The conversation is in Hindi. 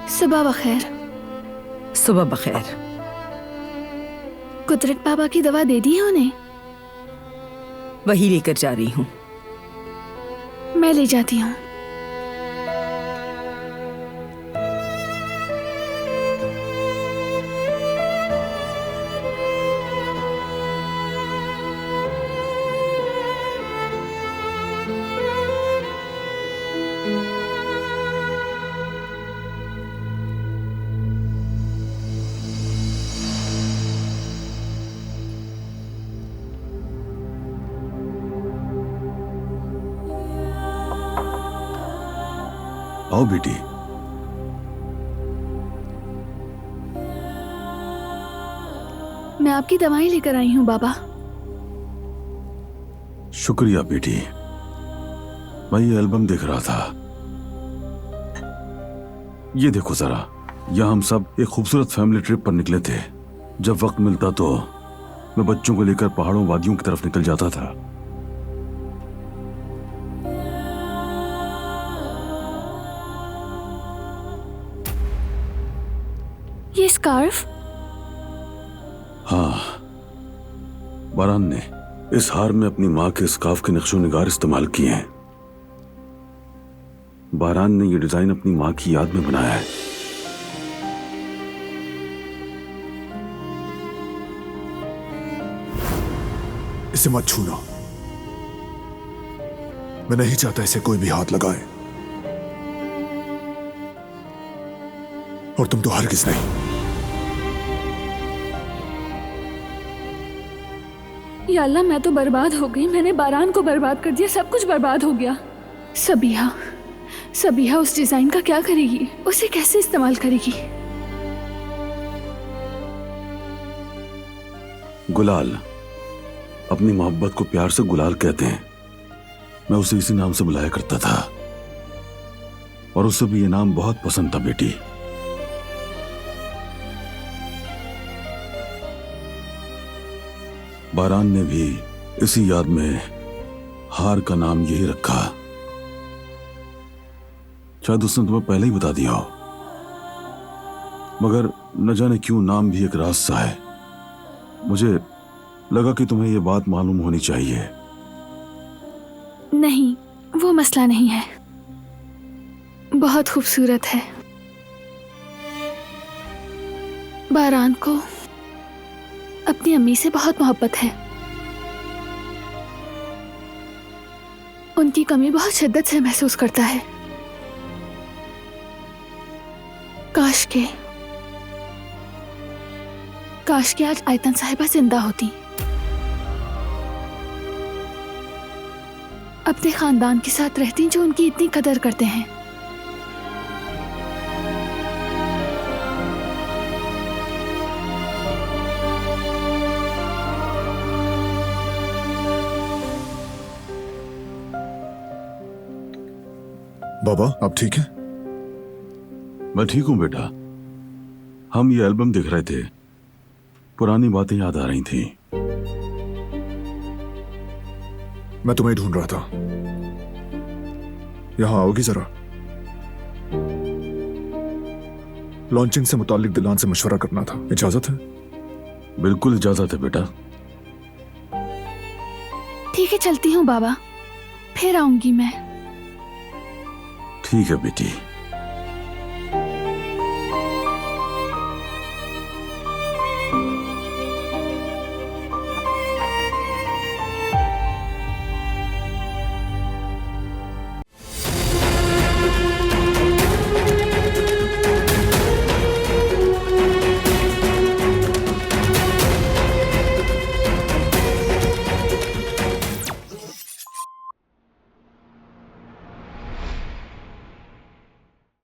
सुबह बखैर। सुबह बखैर। कुदरत बाबा की दवा दे दी है उन्हें? वही लेकर जा रही हूँ। मैं ले जाती हूँ। आओ बेटी। मैं आपकी दवाएं लेकर आई हूँ बाबा। शुक्रिया बेटी। मैं ये एल्बम देख रहा था। ये देखो जरा, यहाँ हम सब एक खूबसूरत फैमिली ट्रिप पर निकले थे। जब वक्त मिलता तो मैं बच्चों को लेकर पहाड़ों वादियों की तरफ निकल जाता था। ये स्कार्फ? हाँ, बारान ने इस हार में अपनी माँ के स्कार्फ के नक्शो निगार इस्तेमाल किए हैं। बारान ने यह डिजाइन अपनी माँ की याद में बनाया है। इसे मत छूना। मैं नहीं चाहता इसे कोई भी हाथ लगाए। और तुम तो हरगिज नहीं। या अल्लाह, मैं तो बर्बाद हो गई। मैंने बारान को बर्बाद कर दिया। सब कुछ बर्बाद हो गया। सबिहा, सबिहा उस डिजाइन का क्या करेगी? उसे कैसे इस्तेमाल करेगी? गुलाल, अपनी मोहब्बत को प्यार से गुलाल कहते हैं। मैं उसे इसी नाम से बुलाया करता था और उसे भी ये नाम बहुत पसंद था बेटी। बारान ने भी इसी याद में हार का नाम यही रखा। शायद उसने तुम्हें पहले ही बता दिया हो, मगर न जाने क्यों नाम भी एक राज सा है। मुझे लगा कि तुम्हें यह बात मालूम होनी चाहिए। नहीं, वो मसला नहीं है। बहुत खूबसूरत है। बारान को अपनी अम्मी से बहुत मोहब्बत है। उनकी कमी बहुत शिद्दत से महसूस करता है। काश के आज आयतन साहिबा जिंदा होती, अपने खानदान के साथ रहती जो उनकी इतनी कदर करते हैं। बाबा, आप ठीक हैं? मैं ठीक हूं बेटा। हम ये एल्बम देख रहे थे, पुरानी बातें याद आ रही थी। मैं तुम्हें ढूंढ रहा था। यहां आओगी जरा? लॉन्चिंग से मुताल्लिक दिलान से मशवरा करना था। इजाजत है? बिल्कुल इजाजत है बेटा। ठीक है, चलती हूँ बाबा। फिर आऊंगी मैं। ठीक है बेटी।